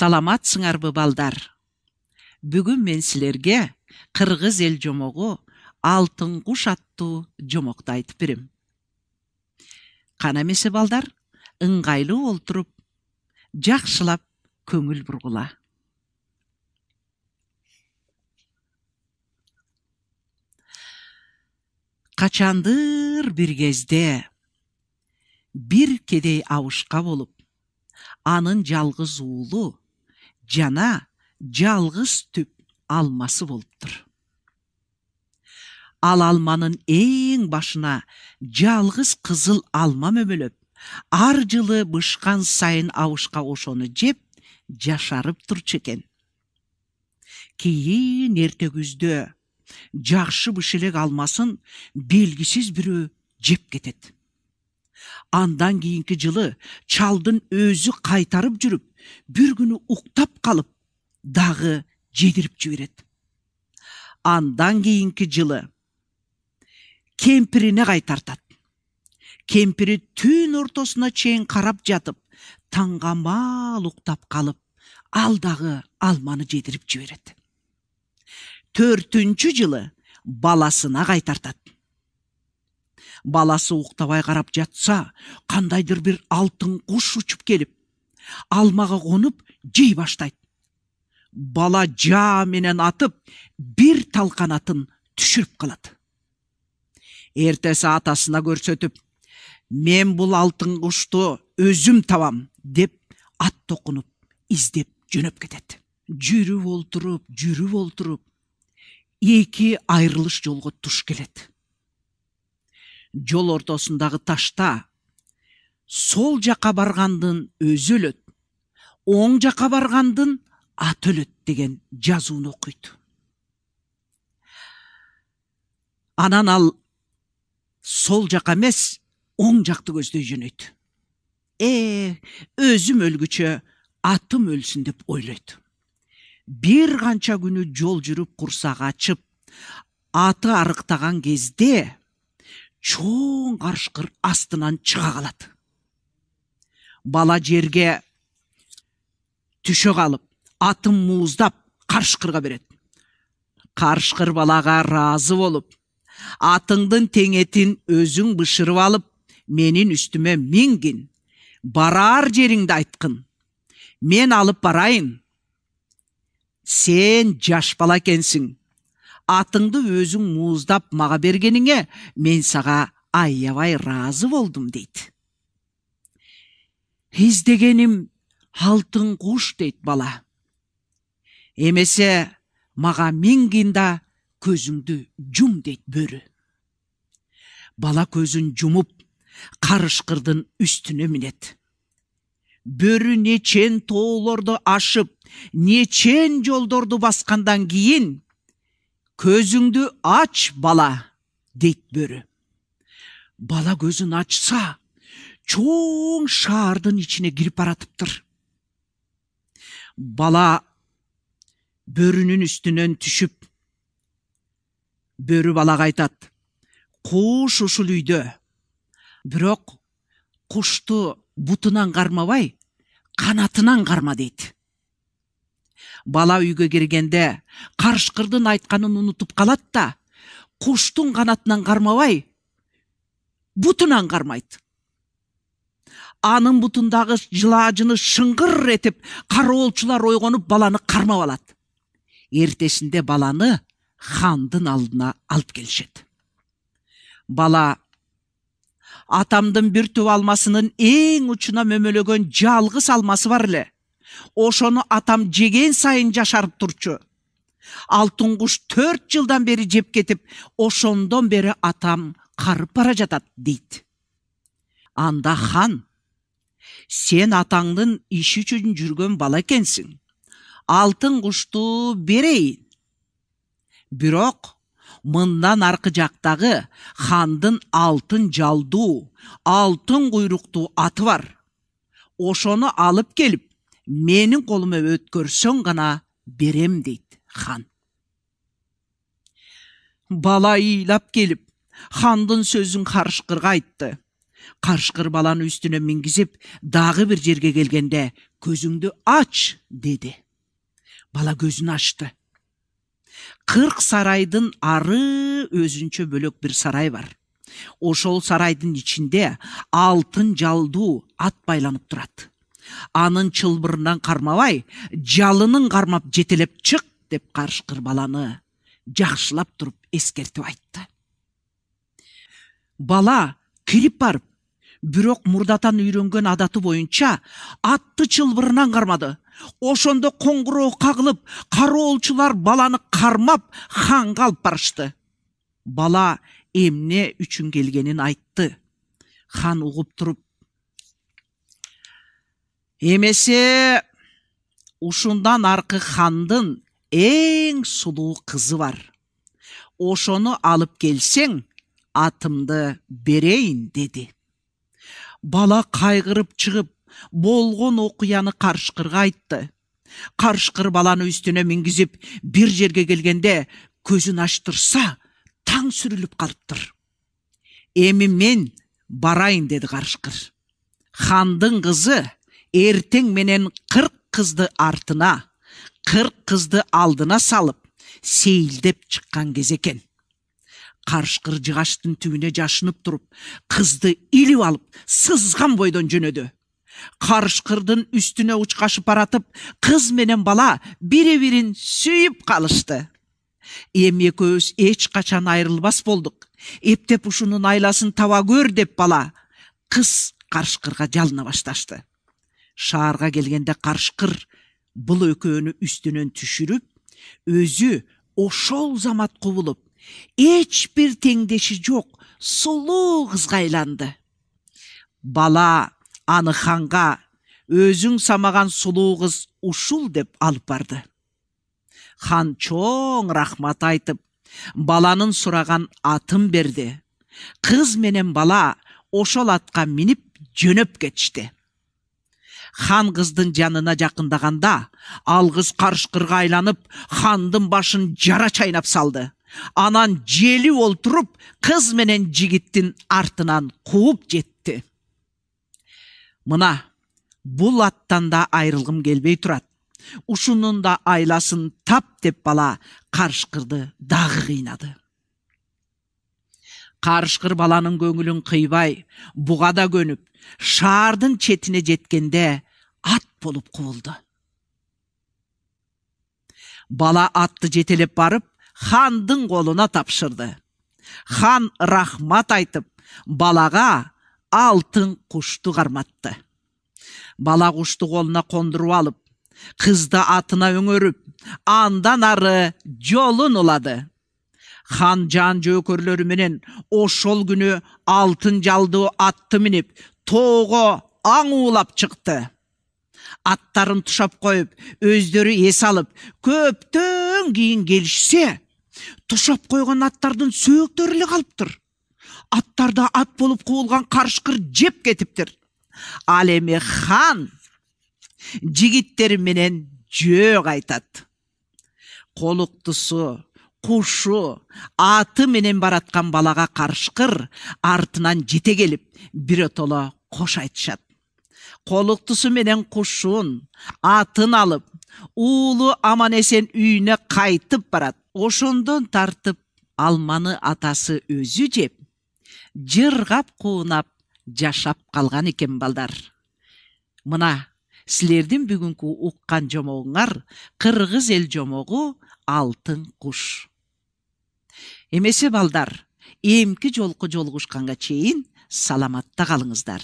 Саламатсыңарбы балдар. Бүгүн мен силерге кыргыз эл жомогу Алтын куш аттуу жомокту айтып берем. Кана эмесе балдар, ыңгайлуу олтуруп, жакшылап көңүл бургула. Качандыр бир кезде бир кедей абышка болуп, анын жалгыз уулу жана жалгыз түп алмасы болуптур. Ал алманын эң башына жалгыз кызыл алма мөмөлөп, ар жылы бышкан сайын абышка ошону жеп, жашарып турчу экен. Кийин эрте күздө жакшы бышелек алмасын белгисиз бирөө жеп кетет. Андан кийинки жылы чалдын өзү кайтарып жүрүп, бир күнү уктап калып, дагы жедирип жиберет. Андан кийинки жылы кемпирине кайтартат. Кемпири түн ортосуна чейин карап жатып, таңгамал уктап калып, ал дагы алманы жедирип жиберет. 4-түнчү жылы баласына кайтартат. Баласы уктабай карап жатса, кандайдыр бир алтын куш учуп келип, алмага конуп жей баштайт. Бала жаа менен атып, бир талканатын түшүрүп калат. Эртеси атасына көрсөтүп, мен бул алтын кушту өзүм табам деп ат токунуп, издеп жөнөп кетет. Жүрүп олтуруп, эки айрылыш жолго туш келет. Жол ортосундагы ташта сол жака баргандын өзү өлөт, оң жака баргандын аты өлөт деген жазууну окуйт. Анан ал сол жака эмес, оң жакты көздөй жөнөйт. Өзүм өлгүчө атым өлсүн деп ойлойт. Бир канча күнү жол жүрүп курсак ачып, аты арыктаган кезде чоң карышкыр астынан чыга калат. Бала жерге түшө калып, атын мууздап карышкырга берет. Карышкыр балага ыраазы болуп, атыңдын теңетин өзүң бышырып алып, менин үстүмө мингин, барар жериңди айткын, мен алып барайын. Сен жаш бала экенсиң, атыңды өзүң мууздап мага бергениңе мен сага аябай ыраазы болдум дейт. Издегеним алтын куш дейт бала. Эмесе мага мингин да көзүңдү жум дейт бөрү. Бала көзүн жумуп, карышкырдын үстүнө минет. Бөрү нечен тоолорду ашып, нечен жолдорду баскандан кийин, көзүңдү ач бала дейт бөрү. Бала көзүн ачса, чоң шаардын ичине кирип баратыптыр. Бала бөрүнүн үстүнөн түшүп, бөрү балага айтат: куш ушул үйдө, бирок кушту бутунан кармабай, канатынан карма дейт. Бала үйгө киргенде карышкырдын айтканын унутуп калат да, куштун канатынан кармабай, бутунан кармайт. Анын бутундагы жылаажыны шыңгыр этип, кароолчулар ойгонуп баланы кармап алат. Эртесинде баланы хандын алдына алып келишет. Бала: атамдын бир түп алмасынын эң учуна мөмөлөгөн жалгыз алмасы бар эле. Ошону атам жеген сайын жашарып турчу. Алтын куш 4 жылдан бери жеп кетип, ошондон бери атам карып бара жатат дейт. Анда хан: сен атаңдын иши үчүн жүргөн бала экенсиң. Алтын кушту берейин. Бирок мындан аркы жактагы хандын алтын жалдуу, алтын куйруктуу аты бар. Ошону алып келип, менин колума өткөрсөң гана берем дейт хан. Бала ыйлап келип, хандын сөзүн карышкырга айтты. Карышкыр баланы үстүнө мингизип, дагы бир жерге келгенде көзүңдү ач деди. Бала көзүн ачты. 40 сарайдын ары өзүнчө бөлөк бир сарай бар. Ошол сарайдын ичинде алтын жалдуу ат байланып турат. Анын чылбырынан кармабай, жалынын кармап жетелеп чык деп карышкыр баланы жакшылап туруп эскертип айтты. Бала кирип барып, бирок мурдатан үйрөнгөн адаты боюнча атты чылбырынан кармады. Ошондо коңгуроо кагылып, кароолчулар баланы кармап ханга алып барышты. Бала эмне үчүн келгенин айтты. Хан угуп туруп: «Эмесе ушундан аркы хандын эң сулуу кызы бар. Ошону алып келсең, атымды берейин» деди. Бала кайгырып чыгып, болгон окуяны карышкырга айтты. Карышкыр баланы үстүнө мингизип, бир жерге келгенде көзүн ачтырса, таң сүрүлүп калыптыр. «Эми мен барайын» деди карышкыр. «Хандын кызы эртең менен 40 кызды артына, 40 кызды алдына салып, сейилдеп чыккан кез экен». Карышкыр жыгаштын түбүнө жашынып туруп, кызды илип алып, сызган бойдон жөнөдү. Карышкырдын үстүнө учкашып баратып, кыз менен бала бири-бирин сүйүп калышты. «Эми экөөбүз эч качан айрылбас болдук. Эптеп ушунун айласын таба көр» деп бала, кыз карышкырга жалына башташты. Шаарга келгенде карышкыр бул экөөнү үстүнөн түшүрүп, өзү ошол замат кубулуп, эч бир теңдеши жок сулуу кызга айланды. Бала аны ханга «Өзүң самаган сулуу кыз ушул» деп алып барды. Хан чоң рахмат айтып, баланын сураган атын берди. Кыз менен бала ошол атка минип жөнөп кетишти. Хан кыздын жанына жакындаганда, ал кыз карышкырга айланып, хандын башын жара чайнап салды. Анан жели олтуруп, кыз менен жигиттин артынан кууп жетти. «Мына, бул аттан да айрылгым келбей турат. Ушунун да айласын тап» деп бала карышкырды дагы кыйнады. Карышкыр баланын көңүлүн кыйбай, буга да көнүп, шаардын четине жеткенде ат болуп кубулду. Бала атты жетелеп барып, хандын колуна тапшырды. Хан рахмат айтып, балага алтын кушту карматты. Бала кушту колуна кондуруп алып, кызды атына өңөрүп, андан ары жолун улады. Хан жан жөөкөрлөрү менен ошол күнү алтын жалдуу атты минип, тоого аңуулап чыкты. Аттарын тушап коюп, өздөрү эс алып, көптөн кийин келишсе, тушап койгон аттардын сөөктөрү эле калыптыр. Аттарда ат болуп кубулган карышкыр жеп кетиптир. Ал эми хан жигиттери менен жөө кайтат. Колуктусу, кушу, аты менен бараткан балага карышкыр артынан жете келип, биротоло кош айтышат. Колуктусу менен кушун, атын алып, уулу аман эсен үйүнө кайтып барат. Ошондон тартып алманы атасы өзү жеп, жыргап куунап жашап калган экен балдар. Мына силердин бүгүнкү уккан жомогуңар кыргыз эл жомогу «Алтын куш». Эмесе балдар, эмки жолку жолугушканга чейин саламатта калыңыздар.